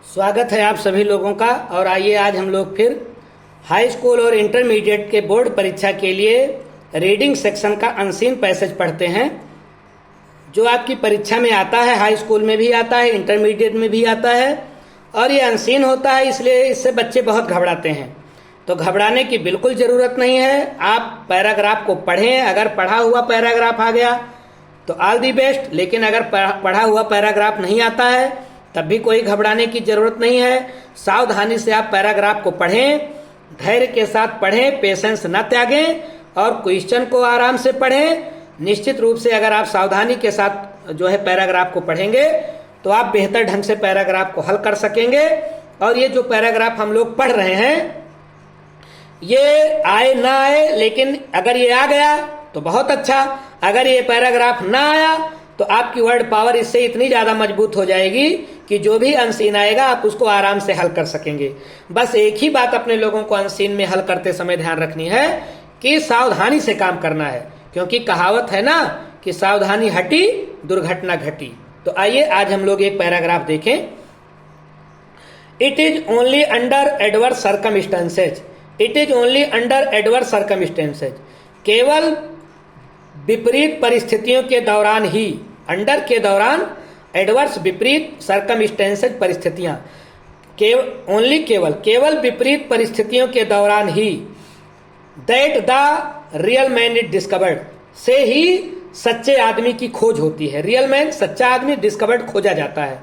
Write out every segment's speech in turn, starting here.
स्वागत है आप सभी लोगों का। और आइए आज हम लोग फिर हाई स्कूल और इंटरमीडिएट के बोर्ड परीक्षा के लिए रीडिंग सेक्शन का अनसीन पैसेज पढ़ते हैं, जो आपकी परीक्षा में आता है। हाई स्कूल में भी आता है, इंटरमीडिएट में भी आता है, और ये अनसीन होता है, इसलिए इससे बच्चे बहुत घबराते हैं। तो घबराने की बिल्कुल ज़रूरत नहीं है। आप पैराग्राफ को पढ़ें। अगर पढ़ा हुआ पैराग्राफ आ गया तो ऑल दी बेस्ट, लेकिन अगर पढ़ा हुआ पैराग्राफ नहीं आता है तब भी कोई घबराने की जरूरत नहीं है। सावधानी से आप पैराग्राफ को पढ़ें, धैर्य के साथ पढ़ें, पेशेंस न त्यागें, और क्वेश्चन को आराम से पढ़ें। निश्चित रूप से अगर आप सावधानी के साथ जो है पैराग्राफ को पढ़ेंगे तो आप बेहतर ढंग से पैराग्राफ को हल कर सकेंगे। और ये जो पैराग्राफ हम लोग पढ़ रहे हैं, ये आए ना आए, लेकिन अगर ये आ गया तो बहुत अच्छा। अगर ये पैराग्राफ ना आया तो आपकी वर्ड पावर इससे इतनी ज्यादा मजबूत हो जाएगी कि जो भी अनसीन आएगा आप उसको आराम से हल कर सकेंगे। बस एक ही बात अपने लोगों को अनसीन में हल करते समय ध्यान रखनी है कि सावधानी से काम करना है, क्योंकि कहावत है ना कि सावधानी हटी दुर्घटना घटी। तो आइए आज हम लोग एक पैराग्राफ देखें। It is only under adverse circumstances, it is only under adverse circumstances, केवल विपरीत परिस्थितियों के दौरान ही, अंडर के दौरान, एडवर्स विपरीत, सर्कमस्टेंसेज परिस्थितियां, ओनली केवल विपरीत परिस्थितियों के दौरान ही, that the real man is discovered, से ही सच्चे आदमी की खोज होती है। रियल मैन, सच्चा आदमी, डिस्कवर्ड, खोजा जाता है।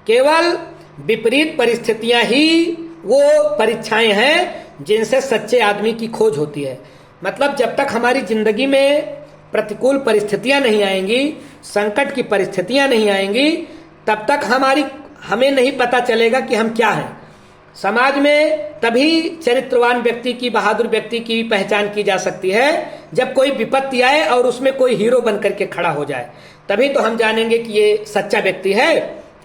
केवल विपरीत परिस्थितियां ही वो परीक्षाएं हैं जिनसे सच्चे आदमी की खोज होती है। मतलब जब तक हमारी जिंदगी में प्रतिकूल परिस्थितियां नहीं आएंगी, संकट की परिस्थितियां नहीं आएंगी, तब तक हमें नहीं पता चलेगा कि हम क्या हैं। समाज में तभी चरित्रवान व्यक्ति की, बहादुर व्यक्ति की पहचान की जा सकती है जब कोई विपत्ति आए और उसमें कोई हीरो बनकर के खड़ा हो जाए, तभी तो हम जानेंगे कि ये सच्चा व्यक्ति है।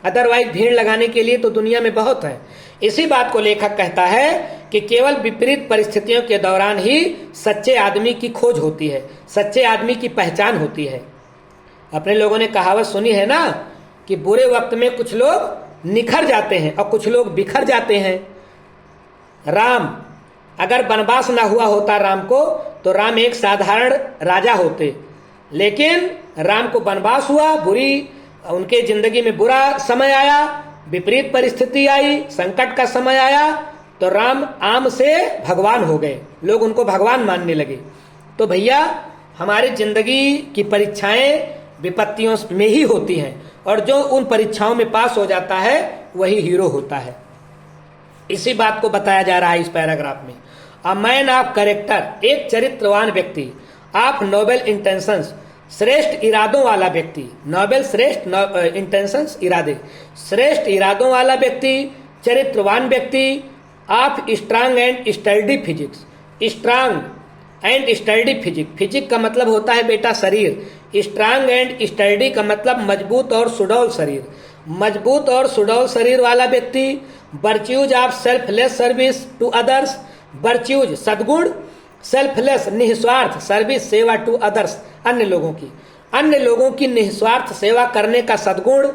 अदरवाइज भीड़ लगाने के लिए तो दुनिया में बहुत है। इसी बात को लेखक कहता है कि केवल विपरीत परिस्थितियों के दौरान ही सच्चे आदमी की खोज होती है, सच्चे आदमी की पहचान होती है। अपने लोगों ने कहावत सुनी है ना कि बुरे वक्त में कुछ लोग निखर जाते हैं और कुछ लोग बिखर जाते हैं। राम, अगर वनवास ना हुआ होता राम को, तो राम एक साधारण राजा होते, लेकिन राम को वनवास हुआ, उनके जिंदगी में बुरा समय आया, विपरीत परिस्थिति आई, संकट का समय आया, तो राम आम से भगवान हो गए, लोग उनको भगवान मानने लगे। तो भैया, हमारी जिंदगी की परीक्षाएं विपत्तियों में ही होती हैं, और जो उन परीक्षाओं में पास हो जाता है वही हीरो होता है। इसी बात को बताया जा रहा है इस पैराग्राफ में। अ मैन ऑफ कैरेक्टर, एक चरित्रवान व्यक्ति, ऑफ नोबल इंटेंशंस, श्रेष्ठ इरादों वाला व्यक्ति, नोबेल श्रेष्ठ, इंटेंशंस इरादे, श्रेष्ठ इरादों वाला व्यक्ति, चरित्रवान व्यक्ति, of strong and sturdy physics, strong and sturdy physique, physique का मतलब होता है बेटा शरीर, स्ट्रांग एंड स्टर्डी का मतलब मजबूत और सुडौल शरीर, मजबूत और सुडौल शरीर वाला व्यक्ति, virtues of selfless service to others, virtues सद्गुण, सेल्फलेस निस्वार्थ सर्विस सेवा टू अदर्स, अन्य लोगों की निस्वार्थ सेवा करने का सद्गुण,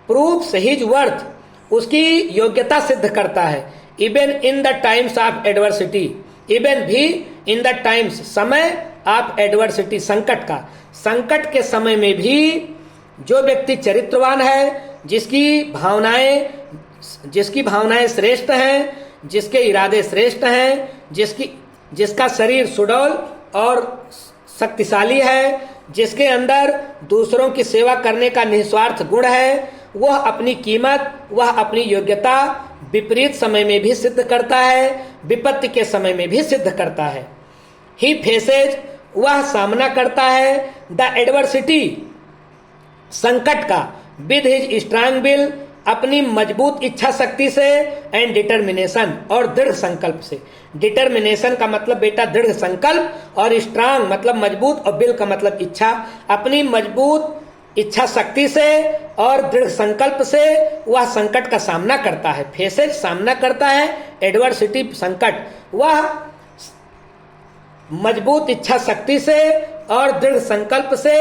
प्रूव्स हिज वर्थ, उसकी योग्यता सिद्ध करता है, even in the times of adversity, even भी इन द टाइम्स, समय, ऑफ एडवर्सिटी, संकट का, संकट के समय में भी जो व्यक्ति चरित्रवान है, जिसकी भावनाएं श्रेष्ठ हैं, जिसके इरादे श्रेष्ठ हैं, जिसका शरीर सुडौल और शक्तिशाली है, जिसके अंदर दूसरों की सेवा करने का निस्वार्थ गुण है, वह अपनी कीमत, वह अपनी योग्यता विपरीत समय में भी सिद्ध करता है, विपत्ति के समय में भी सिद्ध करता है। ही फेसेज, वह सामना करता है, द एडवर्सिटी, संकट का, विद हिज स्ट्रांग विल, अपनी मजबूत इच्छा शक्ति से, एंड डिटर्मिनेशन, और दृढ़ संकल्प से। डिटर्मिनेशन का मतलब बेटा दृढ़ संकल्प, और स्ट्रांग मतलब मजबूत, और विल का मतलब इच्छा। अपनी मजबूत इच्छा शक्ति से और दृढ़ संकल्प से वह संकट का सामना करता है। फेसेज सामना करता है, एडवर्सिटी संकट, वह मजबूत इच्छा शक्ति से और दृढ़ संकल्प से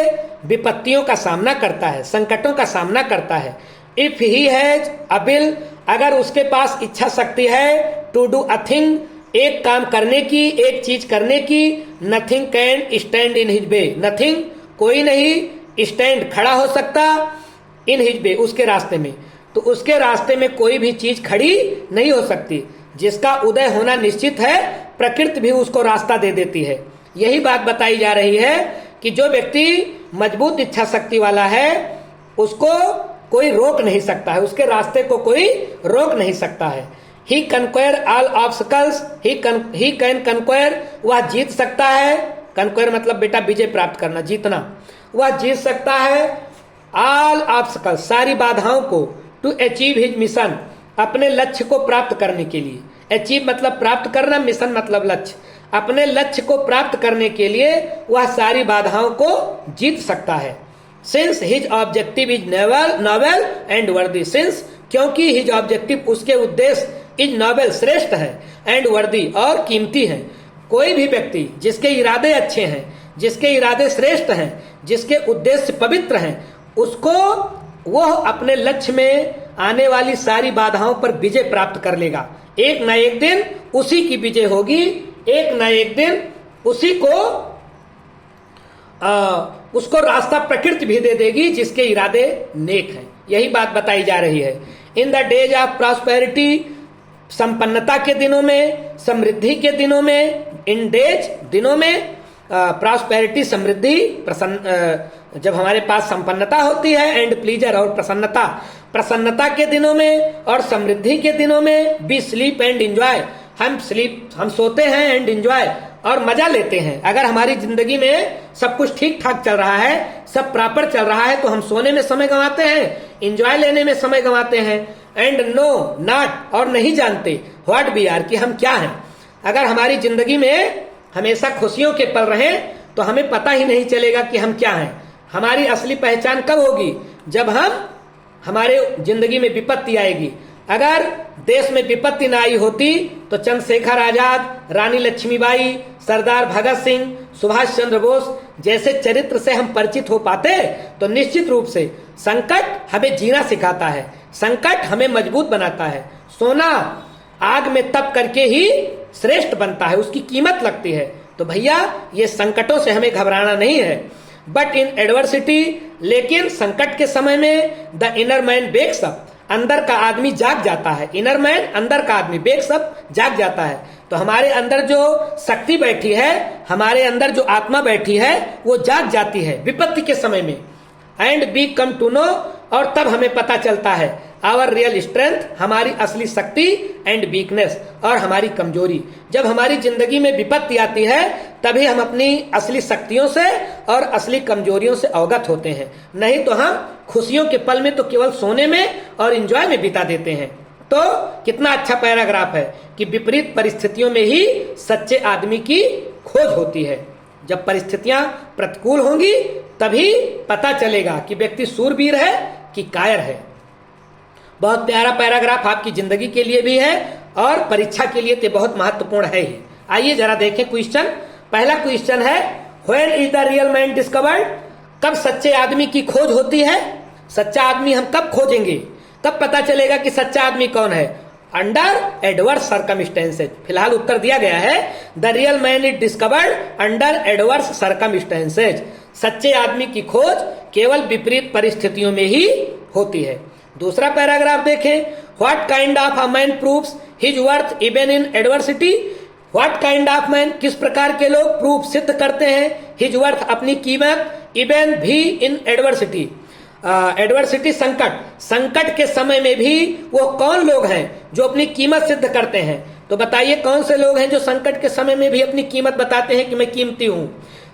विपत्तियों का सामना करता है, संकटों का सामना करता है। If he has a will, अगर उसके पास इच्छा शक्ति है, टू डू अ थिंग, एक काम करने की, एक चीज करने की, nothing can stand in his way, nothing कोई नहीं स्टैंड खड़ा हो सकता, इन हिज वे उसके रास्ते में, तो उसके रास्ते में कोई भी चीज खड़ी नहीं हो सकती। जिसका उदय होना निश्चित है, प्रकृति भी उसको रास्ता दे देती है। यही बात बताई जा रही है कि जो व्यक्ति मजबूत इच्छा शक्ति वाला है उसको कोई रोक नहीं सकता है, उसके रास्ते को कोई रोक नहीं सकता है। ही कंक्वायर ऑल ऑब्स्टकल्स, ही कैन कंक्वायर, वह जीत सकता है, कंक्वायर मतलब बेटा विजय प्राप्त करना, जीतना, वह जीत सकता है ऑल ऑब्स्टकल्स, सारी बाधाओं को, टू अचीव हिज मिशन, अपने लक्ष्य को प्राप्त करने के लिए। अचीव मतलब प्राप्त करना, मिशन मतलब लक्ष्य, अपने लक्ष्य को प्राप्त करने के लिए वह सारी बाधाओं को जीत सकता है। Since his objective is noble and वर्दी, सिंस क्योंकि हिज ऑब्जेक्टिव उसके उद्देश्य इज नोबल श्रेष्ठ है, एंड वर्दी और कीमती है। कोई भी व्यक्ति जिसके इरादे अच्छे हैं, जिसके इरादे श्रेष्ठ हैं, जिसके उद्देश्य पवित्र हैं, उसको वह अपने लक्ष्य में आने वाली सारी बाधाओं पर विजय प्राप्त कर लेगा। एक न एक दिन उसी की विजय होगी, एक न एक दिन उसी को उसको रास्ता प्रकृति भी दे देगी जिसके इरादे नेक हैं। यही बात बताई जा रही है। In the days of prosperity, संपन्नता के दिनों में, समृद्धि के दिनों में, इन डेज दिनों में, प्रॉस्पेरिटी समृद्धि, जब हमारे पास संपन्नता होती है, एंड प्लीजर और प्रसन्नता, प्रसन्नता के दिनों में और समृद्धि के दिनों में, बी स्लीप एंड एंजॉय, हम सोते हैं, एंड एंजॉय और मजा लेते हैं। अगर हमारी जिंदगी में सब कुछ ठीक ठाक चल रहा है, सब प्रॉपर चल रहा है, तो हम सोने में समय गंवाते हैं, एंजॉय लेने में समय गंवाते हैं। एंड नो नॉट, और नहीं जानते, व्हाट वी आर, कि हम क्या हैं। अगर हमारी जिंदगी में हमेशा खुशियों के पल रहे तो हमें पता ही नहीं चलेगा कि हम क्या हैं। हमारी असली पहचान कब होगी? जब हमारे जिंदगी में विपत्ति आएगी। अगर देश में विपत्ति ना आई होती तो चंद्रशेखर आजाद, रानी लक्ष्मीबाई, सरदार भगत सिंह, सुभाष चंद्र बोस जैसे चरित्र से हम परिचित हो पाते, तो निश्चित रूप से संकट हमें जीना सिखाता है, संकट हमें मजबूत बनाता है। सोना आग में तप करके ही श्रेष्ठ बनता है, उसकी कीमत लगती है। तो भैया ये संकटों से हमें घबराना नहीं है। बट इन एडवर्सिटी, लेकिन संकट के समय में, the inner man wakes up, अंदर का आदमी जाग जाता है। इनर मैन अंदर का आदमी, वेक्स अप जाग जाता है। तो हमारे अंदर जो शक्ति बैठी है, हमारे अंदर जो आत्मा बैठी है, वो जाग जाती है विपत्ति के समय में। And become to know, और तब हमें पता चलता है आवर रियल स्ट्रेंथ, हमारी असली शक्ति, एंड वीकनेस, और हमारी कमजोरी। जब हमारी जिंदगी में विपत्ति आती है तभी हम अपनी असली शक्तियों से और असली कमजोरियों से अवगत होते हैं। नहीं तो हम खुशियों के पल में तो केवल सोने में और एंजॉय में बिता देते हैं। तो कितना अच्छा पैराग्राफ है कि विपरीत परिस्थितियों में ही सच्चे आदमी की खोज होती है। जब परिस्थितियां प्रतिकूल होंगी तभी पता चलेगा कि व्यक्ति सूरवीर है कि कायर है। बहुत प्यारा पैराग्राफ आपकी जिंदगी के लिए भी है और परीक्षा के लिए तो बहुत महत्वपूर्ण है ही। आइए जरा देखें क्वेश्चन। पहला क्वेश्चन है, when is the real man discovered, कब सच्चे आदमी की खोज होती है? सच्चा आदमी हम कब खोजेंगे, कब पता चलेगा कि सच्चा आदमी कौन है? Under adverse circumstances. फिलहाल उत्तर दिया गया है, the real man is discovered under adverse circumstances. सच्चे आदमी की खोज केवल विपरीत परिस्थितियों में ही होती है। दूसरा पैराग्राफ देखें, what kind of a man proves his worth even in adversity. What kind of man, किस प्रकार के लोग प्रूफ सिद्ध करते हैं, हिज वर्थ अपनी कीमत, इवन भी इन एडवर्सिटी। एडवर्सिटी संकट, संकट के समय में भी वो कौन लोग हैं जो अपनी कीमत सिद्ध करते हैं? तो बताइए कौन से लोग हैं जो संकट के समय में भी अपनी कीमत बताते हैं कि मैं कीमती हूं?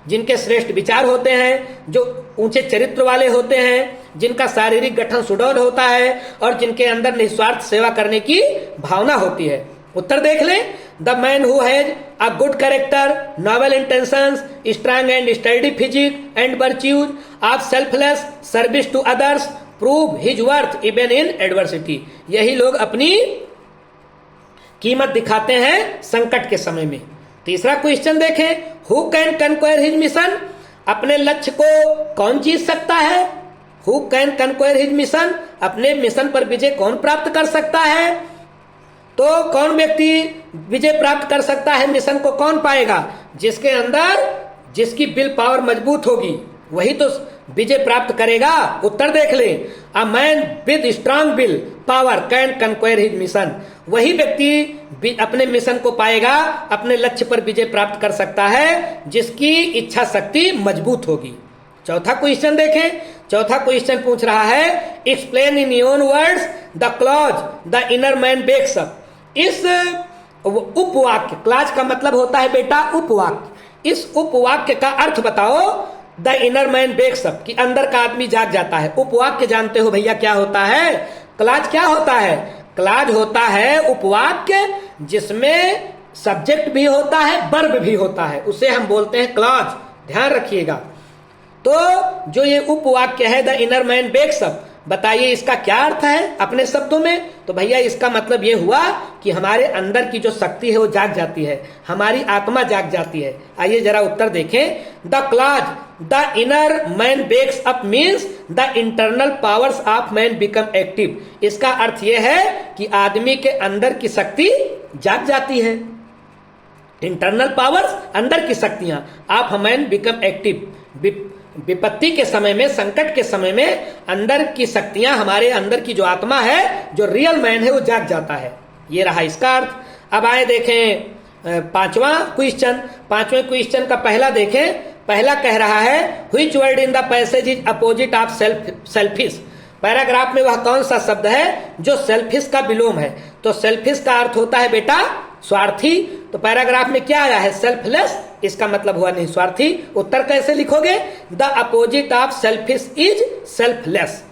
जिनके श्रेष्ठ विचार होते हैं, जो ऊंचे चरित्र वाले होते हैं, जिनका शारीरिक गठन सुडौल होता है और जिनके अंदर निस्वार्थ सेवा करने की भावना होती है। उत्तर देख लें, the man who has a good character, noble intentions, strong and study physique and virtues of selfless service to others prove his worth even in adversity. यही लोग अपनी कीमत दिखाते हैं संकट के समय में। तीसरा क्वेश्चन देखें, who can conquer his mission, अपने लक्ष्य को कौन जीत सकता है? Who can conquer his mission, अपने मिशन पर विजय कौन प्राप्त कर सकता है? तो कौन व्यक्ति विजय प्राप्त कर सकता है? मिशन को कौन पाएगा? जिसके अंदर जिसकी विल पावर मजबूत होगी वही तो विजय प्राप्त करेगा। उत्तर देख ले, a man with strong will power can conquer his mission, वही व्यक्ति अपने मिशन को पाएगा, अपने लक्ष्य पर विजय प्राप्त कर सकता है जिसकी इच्छा शक्ति मजबूत होगी। चौथा क्वेश्चन देखें। चौथा क्वेश्चन पूछ रहा है, explain in your words the clause the inner man wakes up. इस उपवाक्य, क्लॉज का मतलब होता है बेटा उपवाक्य, इस उपवाक्य का अर्थ बताओ। The inner man wakes up, कि अंदर का आदमी जाग जाता है। उपवाक्य जानते हो भैया क्या होता है? क्लॉज क्या होता है? क्लॉज होता है उपवाक्य जिसमें सब्जेक्ट भी होता है, वर्ब भी होता है, उसे हम बोलते हैं क्लॉज। ध्यान रखिएगा। तो जो ये उपवाक्य है the inner man wakes up, बताइए इसका क्या अर्थ है अपने शब्दों में? तो भैया इसका मतलब ये हुआ कि हमारे अंदर की जो शक्ति है वो जाग जाती है, हमारी आत्मा जाग जाती है। आइए जरा उत्तर देखें। The clause the inner man wakes up means the internal powers of man become active. इसका अर्थ यह है कि आदमी के अंदर की शक्ति जाग जाती है। इंटरनल पावर्स, अंदर की शक्तियां, ऑफ मैन बिकम एक्टिव। विपत्ति के समय में, संकट के समय में अंदर की शक्तियां, हमारे अंदर की जो आत्मा है, जो रियल मैन है, वो जाग जाता है। ये रहा इसका अर्थ। अब आए देखें पांचवा क्वेश्चन। पांचवें क्वेश्चन का पहला देखें। पहला कह रहा है, which word in the passage is opposite of selfish. Paragraph में वह कौन सा शब्द है जो सेल्फिश का विलोम है? तो सेल्फिश का अर्थ होता है बेटा स्वार्थी। तो पैराग्राफ में क्या आया है? सेल्फलेस। इसका मतलब हुआ नहीं स्वार्थी। उत्तर कैसे लिखोगे? The opposite of selfish is selfless.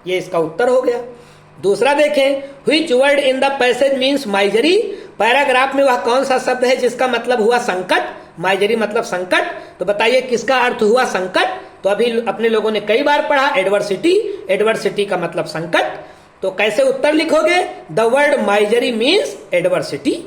ये इसका उत्तर हो गया। दूसरा देखें, which word in the passage means misery. Paragraph में वह कौन सा शब्द है जिसका मतलब हुआ संकट? माइजरी मतलब संकट। तो बताइए किसका अर्थ हुआ संकट? तो अभी अपने लोगों ने कई बार पढ़ा एडवर्सिटी। एडवर्सिटी का मतलब संकट। तो कैसे उत्तर लिखोगे? The word misery means adversity.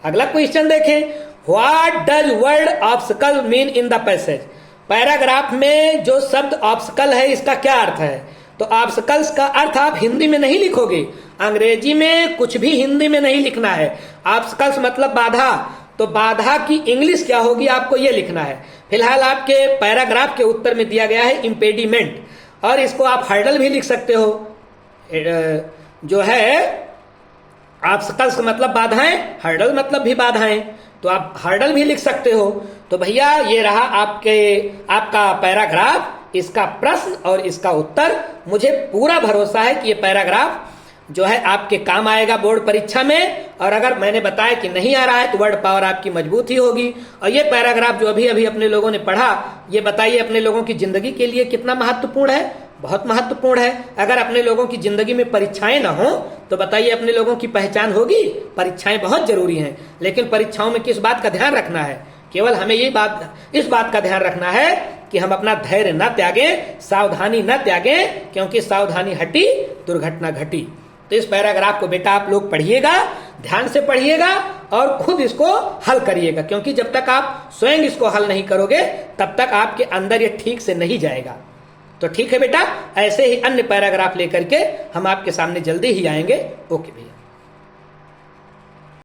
अगला क्वेश्चन देखें, what does word obstacle mean in the passage. Paragraph में जो शब्द ऑब्स्टकल है इसका क्या अर्थ है? तो ऑब्स्टकल्स का अर्थ आप हिंदी में नहीं लिखोगे, अंग्रेजी में कुछ भी हिंदी में नहीं लिखना है। ऑब्स्टकल्स मतलब बाधा। तो बाधा की इंग्लिश क्या होगी आपको ये लिखना है। फिलहाल आपके पैराग्राफ के उत्तर में दिया गया है इम्पेडिमेंट, और इसको आप हर्डल भी लिख सकते हो। जो है ऑब्स्टकल्स मतलब बाधाएं, हर्डल मतलब भी बाधाएं, तो आप हर्डल भी लिख सकते हो। तो भैया ये रहा आपका पैराग्राफ, इसका प्रश्न और इसका उत्तर। मुझे पूरा भरोसा है कि ये पैराग्राफ जो है आपके काम आएगा बोर्ड परीक्षा में। और अगर मैंने बताया कि नहीं आ रहा है तो वर्ड पावर आपकी मजबूत ही होगी। और ये पैराग्राफ जो अभी अभी अपने लोगों ने पढ़ा, ये बताइए अपने लोगों की जिंदगी के लिए कितना महत्वपूर्ण है? बहुत महत्वपूर्ण है। अगर अपने लोगों की जिंदगी में परीक्षाएं ना हो तो बताइए अपने लोगों की पहचान होगी? परीक्षाएं बहुत जरूरी हैं, लेकिन परीक्षाओं में किस बात का ध्यान रखना है? केवल हमें इस बात का ध्यान रखना है कि हम अपना धैर्य न त्यागें, सावधानी न त्यागें, क्योंकि सावधानी हटी दुर्घटना घटी। तो इस पैराग्राफ को बेटा आप लोग पढ़िएगा, ध्यान से पढ़िएगा और खुद इसको हल करिएगा, क्योंकि जब तक आप स्वयं इसको हल नहीं करोगे तब तक आपके अंदर ये ठीक से नहीं जाएगा। तो ठीक है बेटा, ऐसे ही अन्य पैराग्राफ लेकर के हम आपके सामने जल्दी ही आएंगे। ओके भैया।